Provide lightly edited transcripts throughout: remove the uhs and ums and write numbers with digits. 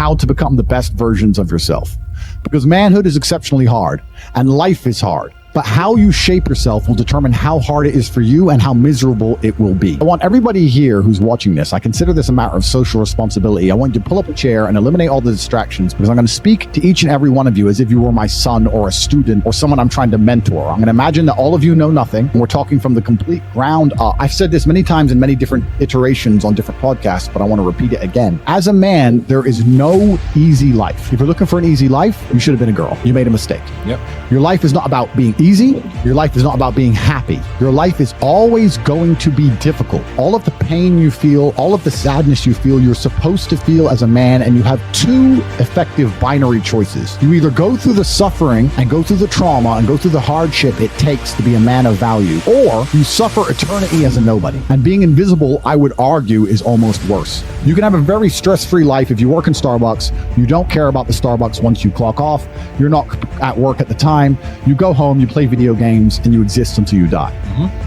how to become the best versions of yourself. Because manhood is exceptionally hard and life is hard. But how you shape yourself will determine how hard it is for you and how miserable it will be. I want everybody here who's watching this, I consider this a matter of social responsibility. I want you to pull up a chair and eliminate all the distractions, because I'm going to speak to each and every one of you as if you were my son or a student or someone I'm trying to mentor. I'm going to imagine that all of you know nothing, and we're talking from the complete ground up. I've said this many times in many different iterations on different podcasts, but I want to repeat it again. As a man, there is no easy life. If you're looking for an easy life, you should have been a girl. You made a mistake. Yep. Your life is not about being easy. Your life is not about being happy. Your life is always going to be difficult. All of the pain you feel, all of the sadness you feel, you're supposed to feel as a man, and you have two effective binary choices. You either go through the suffering and go through the trauma and go through the hardship it takes to be a man of value, or you suffer eternity as a nobody. And being invisible, I would argue, is almost worse. You can have a very stress-free life if you work in Starbucks. You don't care about the Starbucks once you clock off. You're not at work at the time. You go home, you play video games, and you exist until you die.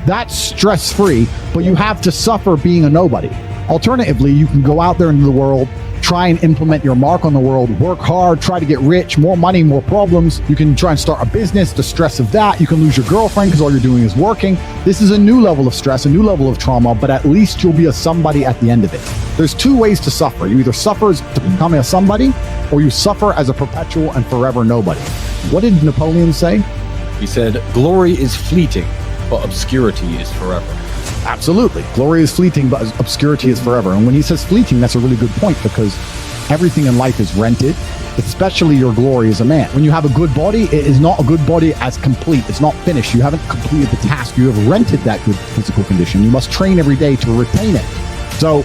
That's stress-free, but you have to suffer being a nobody. Alternatively, you can go out there into the world, try and implement your mark on the world, work hard, try to get rich, more money, more problems. You can try and start a business, the stress of that. You can lose your girlfriend because all you're doing is working. This is a new level of stress, a new level of trauma, but at least you'll be a somebody at the end of it. There's two ways to suffer. You either suffer as to becoming a somebody, or you suffer as a perpetual and forever nobody. What did Napoleon say? He said, glory is fleeting, but obscurity is forever. Absolutely. Glory is fleeting, but obscurity is forever. And when he says fleeting, that's a really good point, because everything in life is rented, especially your glory as a man. When you have a good body, it is not a good body as complete. It's not finished. You haven't completed the task. You have rented that good physical condition. You must train every day to retain it. So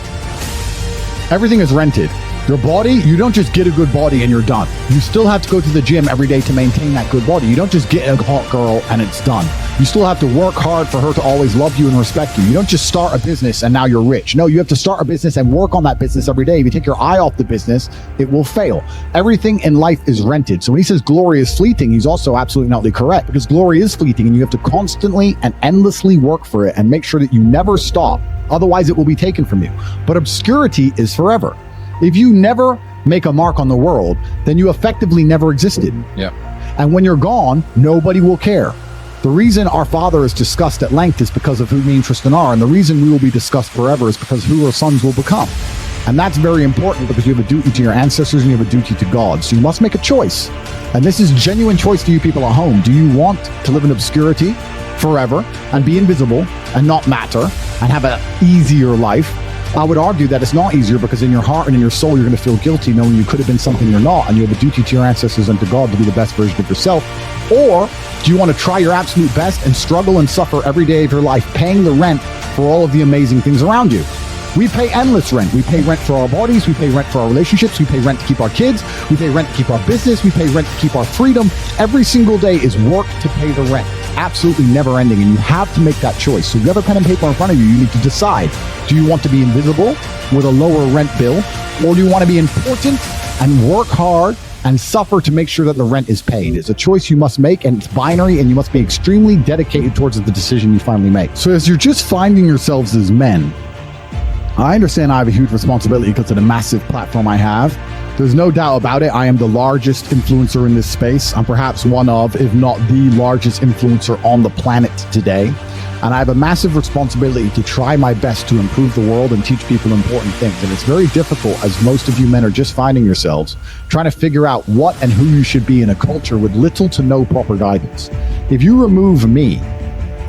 everything is rented. Your body, you don't just get a good body and you're done. You still have to go to the gym every day to maintain that good body. You don't just get a hot girl and it's done. You still have to work hard for her to always love you and respect you. You don't just start a business and now you're rich. No, you have to start a business and work on that business every day. If you take your eye off the business, it will fail. Everything in life is rented. So when he says glory is fleeting, he's also absolutely not correct, because glory is fleeting and you have to constantly and endlessly work for it and make sure that you never stop. Otherwise, it will be taken from you. But obscurity is forever. If you never make a mark on the world, then you effectively never existed. Yeah. And when you're gone, nobody will care. The reason our Father is discussed at length is because of who me and Tristan are. And the reason we will be discussed forever is because who our sons will become. And that's very important, because you have a duty to your ancestors and you have a duty to God. So you must make a choice. And this is a genuine choice for you people at home. Do you want to live in obscurity forever and be invisible and not matter and have an easier life? I would argue that it's not easier, because in your heart and in your soul, you're going to feel guilty knowing you could have been something you're not, and you have a duty to your ancestors and to God to be the best version of yourself. Or do you want to try your absolute best and struggle and suffer every day of your life, paying the rent for all of the amazing things around you? We pay endless rent. We pay rent for our bodies. We pay rent for our relationships. We pay rent to keep our kids. We pay rent to keep our business. We pay rent to keep our freedom. Every single day is work to pay the rent. Absolutely never ending. And you have to make that choice. So if you have a pen and paper in front of you, you need to decide. Do you want to be invisible with a lower rent bill? Or do you want to be important and work hard and suffer to make sure that the rent is paid? It's a choice you must make, and it's binary, and you must be extremely dedicated towards the decision you finally make. So as you're just finding yourselves as men, I understand I have a huge responsibility because of the massive platform I have. There's no doubt about it. I am the largest influencer in this space. I'm perhaps one of, if not the largest influencer on the planet today. And I have a massive responsibility to try my best to improve the world and teach people important things. And it's very difficult, as most of you men are just finding yourselves, trying to figure out what and who you should be in a culture with little to no proper guidance. If you remove me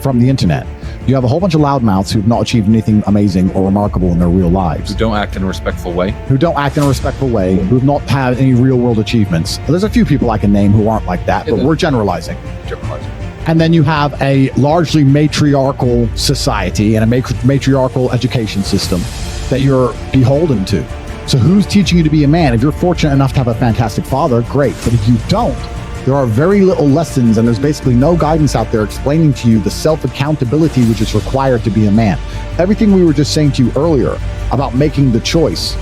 from the internet, you have a whole bunch of loudmouths who've not achieved anything amazing or remarkable in their real lives. Who don't act in a respectful way. Who've not had any real world achievements. There's a few people I can name who aren't like that, but we're generalizing. And then you have a largely matriarchal society and a matriarchal education system that you're beholden to. So who's teaching you to be a man? If you're fortunate enough to have a fantastic father, great. But if you don't, there are very little lessons, and there's basically no guidance out there explaining to you the self-accountability which is required to be a man. Everything we were just saying to you earlier about making the choice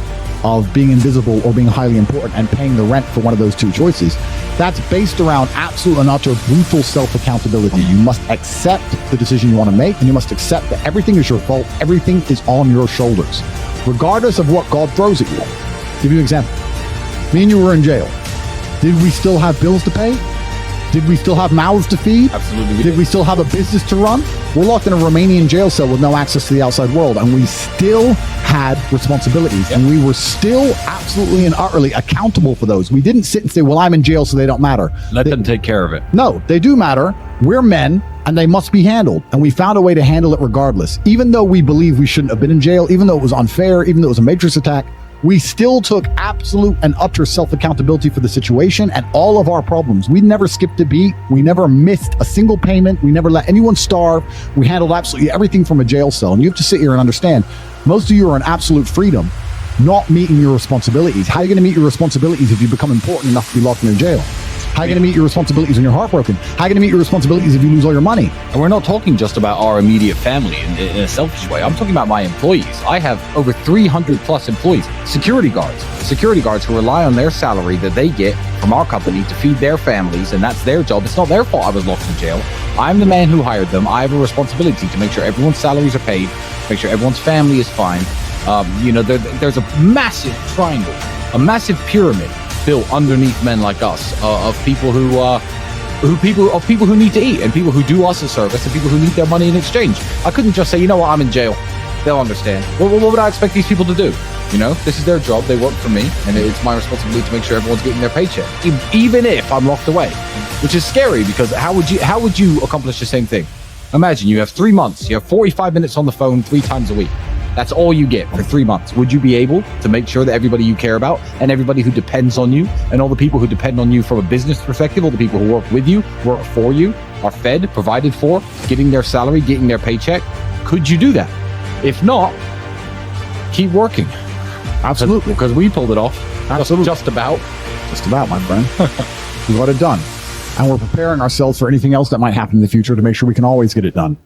of being invisible or being highly important and paying the rent for one of those two choices, that's based around absolute and utter brutal self-accountability. You must accept the decision you want to make, and you must accept that everything is your fault. Everything is on your shoulders, regardless of what God throws at you. I'll give you an example. Me and you were in jail. Did we still have bills to pay? Did we still have mouths to feed? Absolutely. Did we still have a business to run? We're locked in a Romanian jail cell with no access to the outside world, and we still had responsibilities, and we were still absolutely and utterly accountable for those. We didn't sit and say, well, I'm in jail, so they don't matter. Let them take care of it. No, they do matter. We're men, and they must be handled, and we found a way to handle it regardless. Even though we believe we shouldn't have been in jail, even though it was unfair, even though it was a matrix attack, we still took absolute and utter self-accountability for the situation and all of our problems. We never skipped a beat. We never missed a single payment. We never let anyone starve. We handled absolutely everything from a jail cell. And you have to sit here and understand, most of you are in absolute freedom, not meeting your responsibilities. How are you going to meet your responsibilities if you become important enough to be locked in a jail? How are you going to meet your responsibilities when you're heartbroken? How are you going to meet your responsibilities if you lose all your money? And we're not talking just about our immediate family in a selfish way. I'm talking about my employees. I have over 300 plus employees, security guards who rely on their salary that they get from our company to feed their families, and that's their job. It's not their fault I was locked in jail. I'm the man who hired them. I have a responsibility to make sure everyone's salaries are paid, make sure everyone's family is fine. There's a massive triangle, a massive pyramid built underneath men like us of people who need to eat, and people who do us a service, and people who need their money in exchange. I couldn't just say, you know what, I'm in jail. They'll understand. What would I expect these people to do? You know, this is their job. They work for me, and it's my responsibility to make sure everyone's getting their paycheck, even if I'm locked away, which is scary because how would you accomplish the same thing? Imagine you have 3 months. You have 45 minutes on the phone 3 times a week. That's all you get for 3 months. Would you be able to make sure that everybody you care about and everybody who depends on you and all the people who depend on you from a business perspective, all the people who work with you, work for you, are fed, provided for, getting their salary, getting their paycheck? Could you do that? If not, keep working. Absolutely. Because we pulled it off. Absolutely. Just about, my friend. We got it done. And we're preparing ourselves for anything else that might happen in the future to make sure we can always get it done.